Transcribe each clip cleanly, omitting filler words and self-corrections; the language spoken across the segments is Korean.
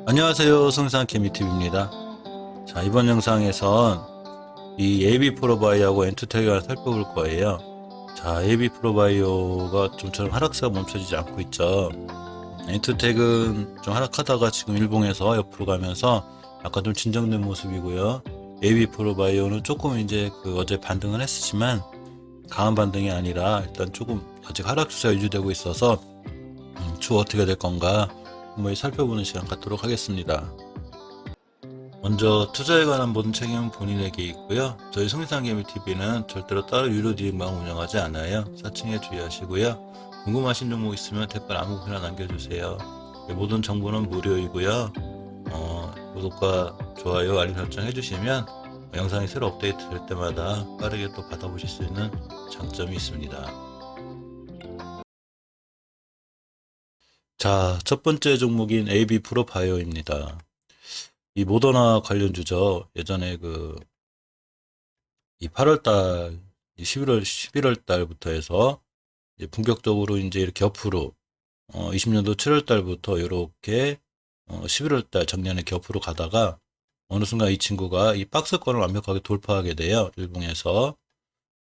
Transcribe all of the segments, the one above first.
안녕하세요. 성산 케미TV입니다. 자, 이번 영상에선 이 AB 프로바이오하고 엔투텍을 살펴볼 거예요. 자, AB 프로바이오가 좀처럼 하락세가 멈춰지지 않고 있죠. 엔투텍은 좀 하락하다가 지금 일봉에서 옆으로 가면서 약간 좀 진정된 모습이고요. AB 프로바이오는 조금 이제 어제 반등을 했지만 강한 반등이 아니라 일단 조금 아직 하락 추세가 유지되고 있어서 추후 어떻게 될 건가 한번 살펴보는 시간 갖도록 하겠습니다. 먼저 투자에 관한 모든 책임은 본인에게 있고요. 저희 성상개미TV는 절대로 따로 유료 디링방 운영하지 않아요. 사칭에 주의하시고요. 궁금하신 종목 있으면 댓글 아무거나 남겨주세요. 모든 정보는 무료이고요. 구독과 좋아요, 알림 설정 해주시면 영상이 새로 업데이트 될 때마다 빠르게 또 받아보실 수 있는 장점이 있습니다. 자, 첫 번째 종목인 AB 프로바이오입니다. 이 모더나 관련주죠. 예전에 이 8월달, 11월 달부터 해서 이제 본격적으로 이제 이렇게 옆으로 20년도 7월 달부터 이렇게 11월 달 작년에 옆으로 가다가 어느 순간 이 친구가 이 박스권을 완벽하게 돌파하게 돼요. 일봉에서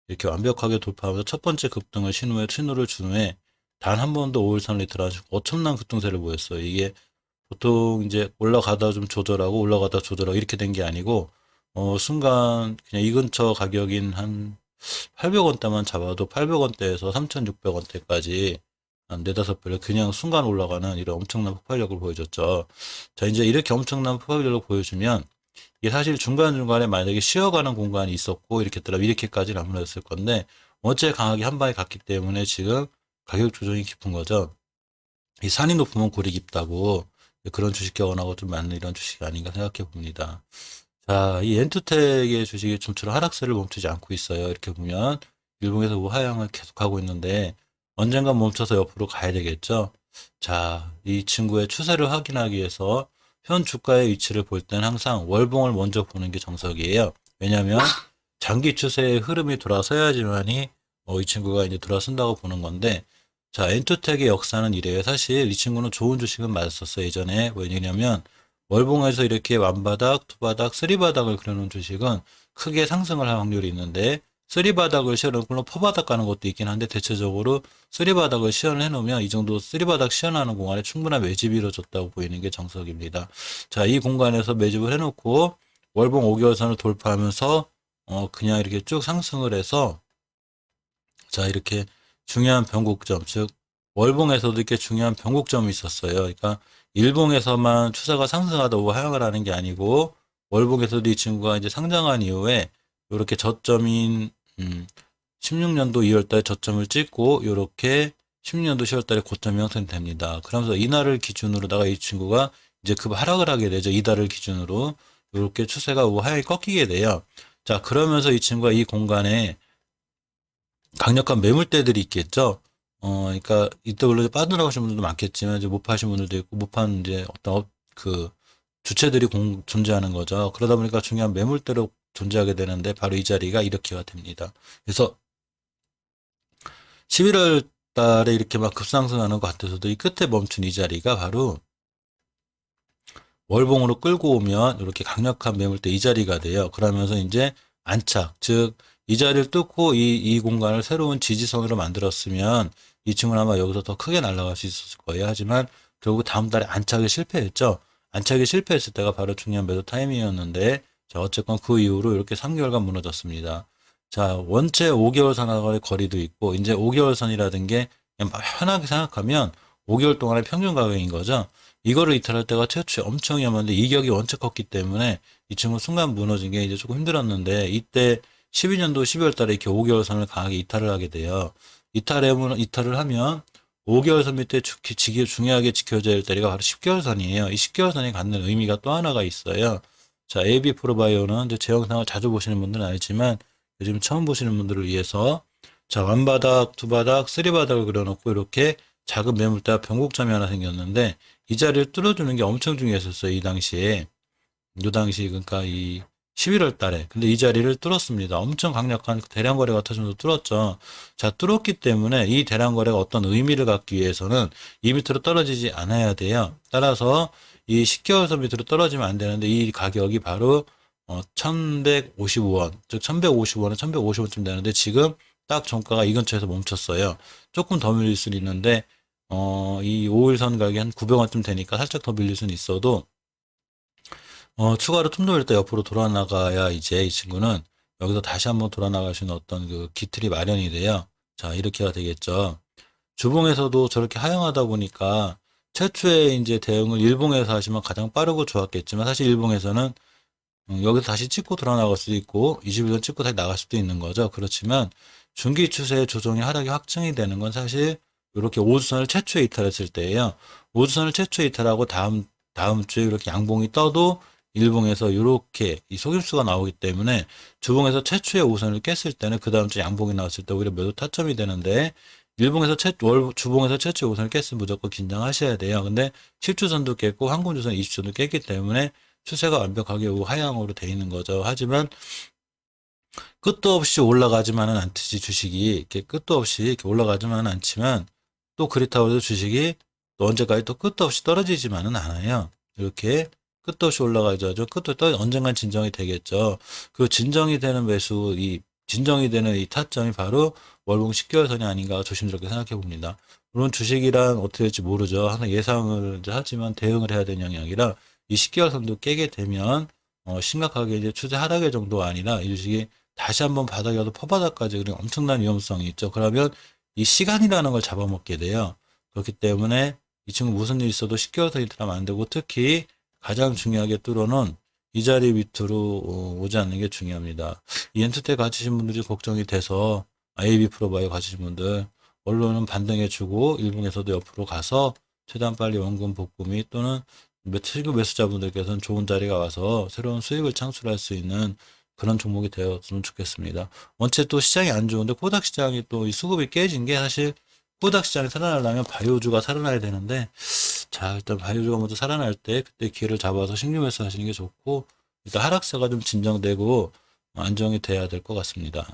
이렇게 완벽하게 돌파하면서 첫 번째 급등을 신호를 준 후에 단 한 번도 5일선 리트를 하시고 엄청난 급등세를 보였어요. 이게 보통 이제 올라가다 좀 조절하고 올라가다 조절하고 이렇게 된 게 아니고 순간 그냥 이 근처 가격인 한 800원대만 잡아도 800원대에서 3,600원대까지 한 4~5배를 그냥 순간 올라가는 이런 엄청난 폭발력을 보여줬죠. 자, 이제 이렇게 엄청난 폭발력을 보여주면 이게 사실 중간중간에 만약에 쉬어가는 공간이 있었고 이렇게 더라면 이렇게까지는 안 무너졌을 건데 어째 강하게 한 방에 갔기 때문에 지금 가격 조정이 깊은 거죠. 이 산이 높으면 골이 깊다고 그런 주식 격언하고 좀 맞는 이런 주식이 아닌가 생각해 봅니다. 자, 이 엔투텍의 주식이 좀처럼 하락세를 멈추지 않고 있어요. 이렇게 보면 일봉에서 우하향을 계속하고 있는데 언젠가 멈춰서 옆으로 가야 되겠죠. 자, 이 친구의 추세를 확인하기 위해서 현 주가의 위치를 볼 때는 항상 월봉을 먼저 보는 게 정석이에요. 왜냐하면 장기 추세의 흐름이 돌아서야지만이 이 친구가 이제 돌아선다고 보는 건데, 자, 엔투텍의 역사는 이래요. 사실 이 친구는 좋은 주식은 맞았었어요. 예전에 왜냐면 월봉에서 이렇게 완바닥, 투바닥, 쓰리바닥을 그려놓은 주식은 크게 상승을 할 확률이 있는데 쓰리바닥을 시연을 물론 포바닥 가는 것도 있긴 한데 대체적으로 쓰리바닥을 시연을 해놓으면 이 정도 쓰리바닥 시연하는 공간에 충분한 매집이 이루어졌다고 보이는 게 정석입니다. 자, 이 공간에서 매집을 해놓고 월봉 5개월선을 돌파하면서 그냥 이렇게 쭉 상승을 해서 자, 이렇게 중요한 변곡점, 즉 월봉에서도 이렇게 중요한 변곡점이 있었어요. 그러니까 일봉에서만 추세가 상승하다 고 하향을 하는 게 아니고 월봉에서도 이 친구가 이제 상장한 이후에 이렇게 저점인 16년도 2월달에 저점을 찍고 이렇게 16년도 10월달에 고점이 형성됩니다. 그러면서 이날을 기준으로다가 이 친구가 이제 급 하락을 하게 되죠. 이달을 기준으로 이렇게 추세가 우하향이 꺾이게 돼요. 자, 그러면서 이 친구가 이 공간에 강력한 매물대들이 있겠죠. 그러니까 이때 물론 빠져나가신 분들도 많겠지만 이제 못 파신 분들도 있고 못 파는 이제 어떤 주체들이 존재하는 거죠. 그러다 보니까 중요한 매물대로 존재하게 되는데 바로 이 자리가 이렇게가 됩니다. 그래서 11월 달에 이렇게 막 급상승하는 것 같아서도 이 끝에 멈춘 이 자리가 바로 월봉으로 끌고 오면 이렇게 강력한 매물대 이 자리가 돼요. 그러면서 이제 안착, 즉 이 자리를 뚫고 이 공간을 새로운 지지선으로 만들었으면 이 친구는 아마 여기서 더 크게 날아갈 수 있었을 거예요. 하지만 결국 다음 달에 안착에 실패했죠. 안착에 실패했을 때가 바로 중요한 매도 타이밍이었는데 자, 어쨌건 그 이후로 이렇게 3개월간 무너졌습니다. 자, 원체 5개월 선하고의 거리도 있고 이제 5개월 선이라든 게 그냥 편하게 생각하면 5개월 동안의 평균 가격인 거죠. 이거를 이탈할 때가 최초에 엄청 위험한데 이격이 원체 컸기 때문에 이 친구 순간 무너진 게 이제 조금 힘들었는데 이때 12년도 12월 달에 이렇게 5개월 선을 강하게 이탈을 하게 돼요. 이탈을 하면 5개월 선 밑에 중요하게 지켜져야 될 자리가 바로 10개월 선이에요. 이 10개월 선이 갖는 의미가 또 하나가 있어요. 자, AB 프로바이오는 제 영상을 자주 보시는 분들은 알지만 요즘 처음 보시는 분들을 위해서 자, 완바닥, 두바닥, 쓰리바닥을 그려놓고 이렇게 작은 매물대와 변곡점이 하나 생겼는데 이 자리를 뚫어주는 게 엄청 중요했었어요. 이 당시에. 이 당시 그러니까 이 11월 달에. 근데 이 자리를 뚫었습니다. 엄청 강력한 대량 거래가 터지면서 뚫었죠. 자, 뚫었기 때문에 이 대량 거래가 어떤 의미를 갖기 위해서는 이 밑으로 떨어지지 않아야 돼요. 따라서 이 10개월선 밑으로 떨어지면 안 되는데 이 가격이 바로 1155원, 즉 1155원에 1150원쯤 되는데 지금 딱 종가가 이 근처에서 멈췄어요. 조금 더 밀릴 수는 있는데 이 5일선 가격이 한 900원쯤 되니까 살짝 더 밀릴 수는 있어도 추가로 틈도 밀 때 옆으로 돌아 나가야 이제 이 친구는 여기서 다시 한번 돌아 나갈 수 있는 어떤 그 기틀이 마련이 돼요. 자, 이렇게가 되겠죠. 주봉에서도 저렇게 하향하다 보니까 최초에 이제 대응을 일봉에서 하시면 가장 빠르고 좋았겠지만 사실 일봉에서는 여기서 다시 찍고 돌아 나갈 수도 있고 21선 찍고 다시 나갈 수도 있는 거죠. 그렇지만 중기 추세의 조정이 하락이 확정이 되는 건 사실 이렇게 5주선을 최초에 이탈했을 때예요. 5주선을 최초에 이탈하고 다음 주에 이렇게 양봉이 떠도 일봉에서 이렇게 이 속임수가 나오기 때문에 주봉에서 최초의 5선을 깼을 때는 그 다음 주에 양봉이 나왔을 때 오히려 매도 타점이 되는데 일봉에서 주봉에서 최초의 5선을 깼으면 무조건 긴장하셔야 돼요. 근데 10주선도 깼고 한국주선 20주선도 깼기 때문에 추세가 완벽하게 우하향으로 돼 있는 거죠. 하지만 끝도 없이 올라가지만은 않듯이 주식이 이렇게 끝도 없이 이렇게 올라가지만은 않지만 또 그렇다고 해서 주식이 또 언제까지 또 끝도 없이 떨어지지만은 않아요. 이렇게 끝도 없이 올라가죠. 끝도 또 언젠간 진정이 되겠죠. 그 진정이 되는 매수, 이 진정이 되는 이 타점이 바로 월봉 10개월선이 아닌가 조심스럽게 생각해 봅니다. 물론 주식이란 어떻게 될지 모르죠. 항상 예상을 이제 하지만 대응을 해야 되는 영역이라 이 10개월선도 깨게 되면 심각하게 이제 추세 하락의 정도가 아니라 이 주식이 다시 한번 바닥에 가도 퍼바닥까지 그런 엄청난 위험성이 있죠. 그러면 이 시간이라는 걸 잡아먹게 돼요. 그렇기 때문에 이 친구 무슨 일 있어도 10개월선 이탈하면 안 되고 특히 가장 중요하게 뚫어놓은 이 자리 밑으로 오지 않는 게 중요합니다. 이 엔투테 가지신 분들이 걱정이 돼서 AB 프로바이오 가지신 분들 언론은 반등해주고 일본에서도 옆으로 가서 최대한 빨리 원금 복구 및 또는 실급 매수자분들께서는 좋은 자리가 와서 새로운 수익을 창출할 수 있는 그런 종목이 되었으면 좋겠습니다. 원체 또 시장이 안 좋은데 코닥 시장이 또 이 수급이 깨진 게 사실 코닥 시장이 살아나려면 바이오주가 살아나야 되는데 자 일단 바이오주가 먼저 살아날 때 그때 기회를 잡아서 신규 매수 하시는 게 좋고 일단 하락세가 좀 진정되고 안정이 돼야 될 것 같습니다.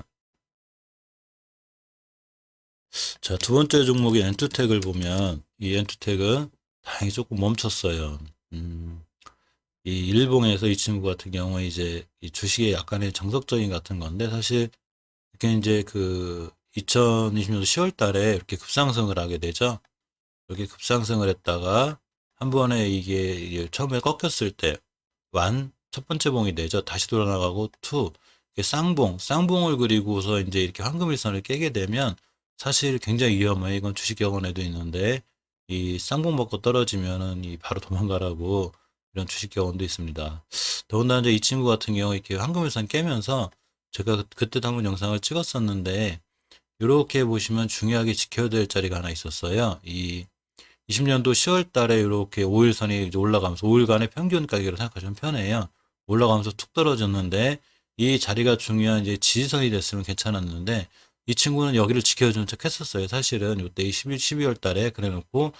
자, 두 번째 종목이 엔투텍을 보면 이 엔투텍은 다행히 조금 멈췄어요. 이 일봉에서 이 친구 같은 경우에 이제 이 주식의 약간의 정석적인 같은 건데 사실 이렇게 이제 그 2020년도 10월 달에 이렇게 급상승을 하게 되죠. 이렇게 급상승을 했다가 한 번에 이게 처음에 꺾였을 때 첫 번째 봉이 되죠. 다시 돌아나가고 이게 쌍봉을 그리고서 이제 이렇게 황금일선을 깨게 되면 사실 굉장히 위험해요. 이건 주식 격언에도 있는데 이 쌍봉 먹고 떨어지면은 이 바로 도망가라고 이런 주식 격언도 있습니다. 더군다나 이제 이 친구 같은 경우 이렇게 황금일선 깨면서 제가 그때도 한번 영상을 찍었었는데 이렇게 보시면 중요하게 지켜야 될 자리가 하나 있었어요. 이 20년도 10월 달에 이렇게 5일선이 이제 올라가면서 5일간의 평균 가격으로 생각하시면 편해요. 올라가면서 툭 떨어졌는데 이 자리가 중요한 이제 지지선이 됐으면 괜찮았는데 이 친구는 여기를 지켜주는 척 했었어요. 사실은 이때 12월 달에 그래 놓고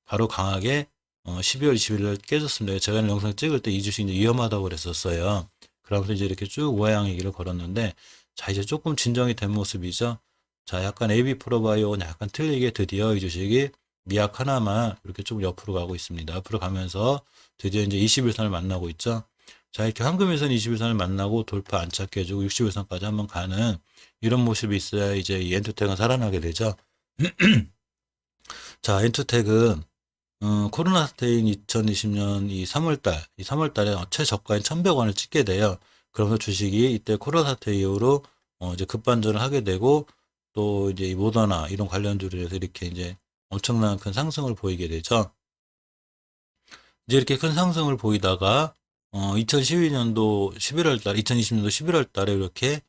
바로 강하게 12월 20일 깨졌습니다. 제가 영상 찍을 때 이 주식 이제 위험하다고 그랬었어요. 그러면서 이제 이렇게 쭉 우하향의 길을 걸었는데 자 이제 조금 진정이 된 모습이죠. 자 약간 AB 프로바이오는 약간 틀리게 드디어 이 주식이 미약 하나만 이렇게 좀 옆으로 가고 있습니다. 옆으로 가면서 드디어 이제 21선을 만나고 있죠. 자 이렇게 황금일선 21선을 만나고 돌파 안착 해주고 61선까지 한번 가는 이런 모습이 있어야 이제 이 엔투텍은 살아나게 되죠. 자 엔투텍은 코로나 사태인 2020년 이 3월달에 최저가인 1,100원을 찍게 돼요. 그러면서 주식이 이때 코로나 사태 이후로 이제 급반전을 하게 되고 또 이제 이 모더나 이런 관련주들에서 이렇게 이제 엄청난 큰 상승을 보이게 되죠. 이제 이렇게 큰 상승을 보이다가 2012년도 11월 달, 2020년도 11월 달에 이렇게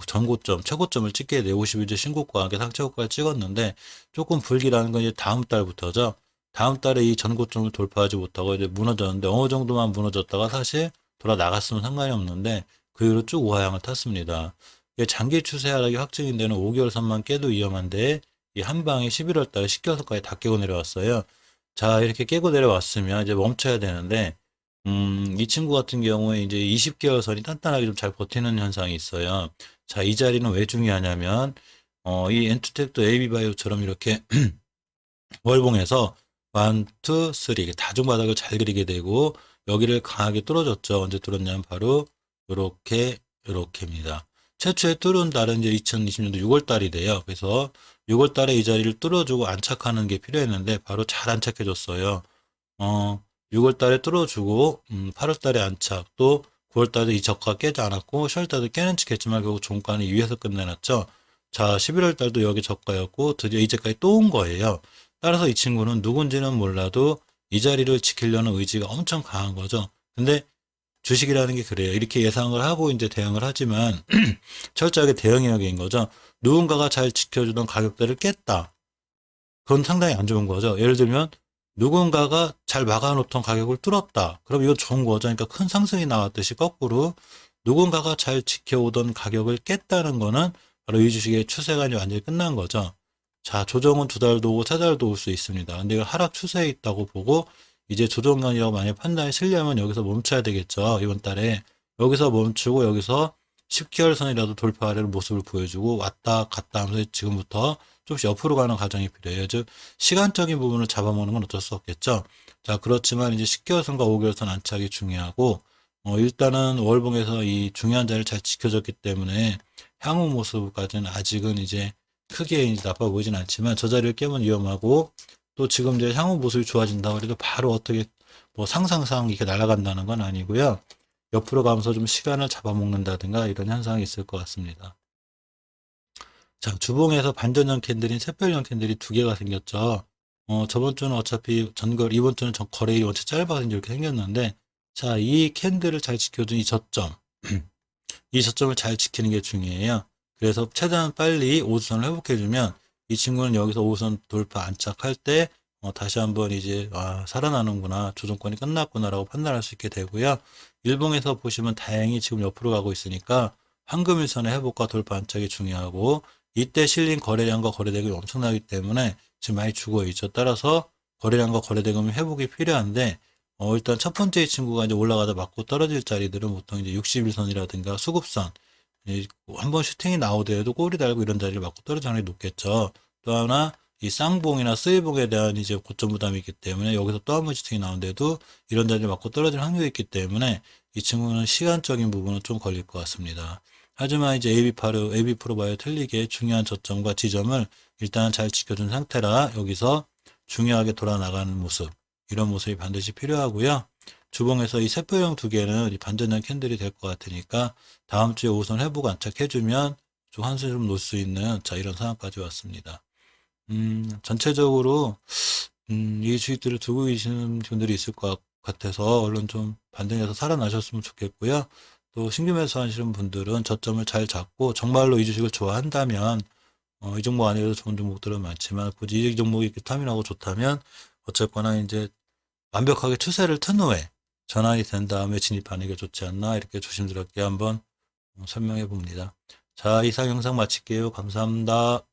전고점, 최고점을 찍게 돼 50일제 신고가 함께 상체고가를 찍었는데 조금 불길한 건 이제 다음 달부터죠. 다음 달에 이 전고점을 돌파하지 못하고 이제 무너졌는데 어느 정도만 무너졌다가 사실 돌아 나갔으면 상관이 없는데 그 이후로 쭉 우하향을 탔습니다. 이게 장기 추세 하락이 확정이 되는 5개월 선만 깨도 위험한데 이 한 방에 11월 달에 10개월선까지 다 깨고 내려왔어요. 자, 이렇게 깨고 내려왔으면 이제 멈춰야 되는데 이 친구 같은 경우에 이제 20개월 선이 단단하게 좀 잘 버티는 현상이 있어요. 자, 이 자리는 왜 중요하냐면, 이 엔투텍도 AB바이오처럼 이렇게 월봉에서 1, 2, 3 다중바닥을 잘 그리게 되고, 여기를 강하게 뚫어줬죠. 언제 뚫었냐면 바로 요렇게입니다. 최초에 뚫은 달은 이제 2020년도 6월 달이 돼요. 그래서 6월 달에 이 자리를 뚫어주고 안착하는 게 필요했는데 바로 잘 안착해줬어요. 6월 달에 뚫어주고 8월 달에 안착, 또 9월 달에 이 저가 깨지 않았고 10월 달도 깨는 척 했지만 결국 종가는 위에서 끝내놨죠. 자, 11월 달도 여기 저가였고 드디어 이제까지 또 온 거예요. 따라서 이 친구는 누군지는 몰라도 이 자리를 지키려는 의지가 엄청 강한 거죠. 근데 주식이라는 게 그래요. 이렇게 예상을 하고 이제 대응을 하지만 철저하게 대응력인 거죠. 누군가가 잘 지켜주던 가격대를 깼다. 그건 상당히 안 좋은 거죠. 예를 들면 누군가가 잘 막아놓던 가격을 뚫었다. 그럼 이건 좋은 거죠. 그러니까 큰 상승이 나왔듯이 거꾸로 누군가가 잘 지켜오던 가격을 깼다는 거는 바로 이 주식의 추세가 이제 완전히 끝난 거죠. 자, 조정은 2달도 오고 3달도 올 수 있습니다. 근데 이걸 하락 추세에 있다고 보고 이제 조정연이라고 만약 판단이 쓰려면 여기서 멈춰야 되겠죠. 이번 달에 여기서 멈추고 여기서 10개월 선이라도 돌파하려는 모습을 보여주고 왔다 갔다 하면서 지금부터 조금씩 옆으로 가는 과정이 필요해요. 즉 시간적인 부분을 잡아먹는 건 어쩔 수 없겠죠. 자, 그렇지만 이제 10개월선과 5개월선 안착이 중요하고 일단은 월봉에서 이 중요한 자리를 잘 지켜줬기 때문에 향후 모습까지는 아직은 이제 크게 이제 나빠 보이진 않지만 저 자리를 깨면 위험하고 또 지금 이제 향후 모습이 좋아진다고 해도 바로 어떻게 뭐 상상상 이렇게 날아간다는 건 아니고요. 옆으로 가면서 좀 시간을 잡아먹는다든가 이런 현상이 있을 것 같습니다. 자, 주봉에서 반전형 캔들인 샛별형 캔들이 2개가 생겼죠. 저번 주는 어차피 이번 주는 거래일이 원체 짧아서 이렇게 생겼는데, 자, 이 캔들을 잘 지켜준 이 저점, 이 저점을 잘 지키는 게 중요해요. 그래서 최대한 빨리 5선을 회복해주면 이 친구는 여기서 5선 돌파 안착할 때 다시 한번 이제 살아나는구나, 조정권이 끝났구나라고 판단할 수 있게 되고요. 일봉에서 보시면 다행히 지금 옆으로 가고 있으니까 황금일선의 회복과 돌파 안착이 중요하고 이때 실린 거래량과 거래대금이 엄청나기 때문에 지금 많이 죽어 있죠. 따라서 거래량과 거래대금 회복이 필요한데 일단 첫 번째 이 친구가 이제 올라가다 맞고 떨어질 자리들은 보통 이제 61선이라든가 수급선, 한번 슈팅이 나오더라도 꼬리 달고 이런 자리를 맞고 떨어질 확률이 높겠죠. 또 하나, 이 쌍봉이나 스위봉에 대한 이제 고점 부담이 있기 때문에 여기서 또 한 번 슈팅이 나오는데도 이런 자리를 맞고 떨어질 확률이 있기 때문에 이 친구는 시간적인 부분은 좀 걸릴 것 같습니다. 하지만 이제 AB 프로바이오 틀리게 중요한 저점과 지점을 일단 잘 지켜준 상태라 여기서 중요하게 돌아 나가는 모습, 이런 모습이 반드시 필요하고요. 주봉에서 이 세포형 2개는 이 반전형 캔들이 될 것 같으니까 다음 주에 우선 회복 안착해주면 좀 한숨 좀 놓을 수 있는 이런 상황까지 왔습니다. 전체적으로 이 주식들을 두고 계시는 분들이 있을 것 같아서 얼른 좀 반등해서 살아나셨으면 좋겠고요. 또 신규 매수하시는 분들은 저점을 잘 잡고 정말로 이 주식을 좋아한다면 이 종목 안에도 좋은 종목들은 많지만 굳이 이 종목이 이렇게 타민하고 좋다면 어쨌거나 이제 완벽하게 추세를 튼 후에 전환이 된 다음에 진입하는 게 좋지 않나, 이렇게 조심스럽게 한번 설명해 봅니다. 자, 이상 영상 마칠게요. 감사합니다.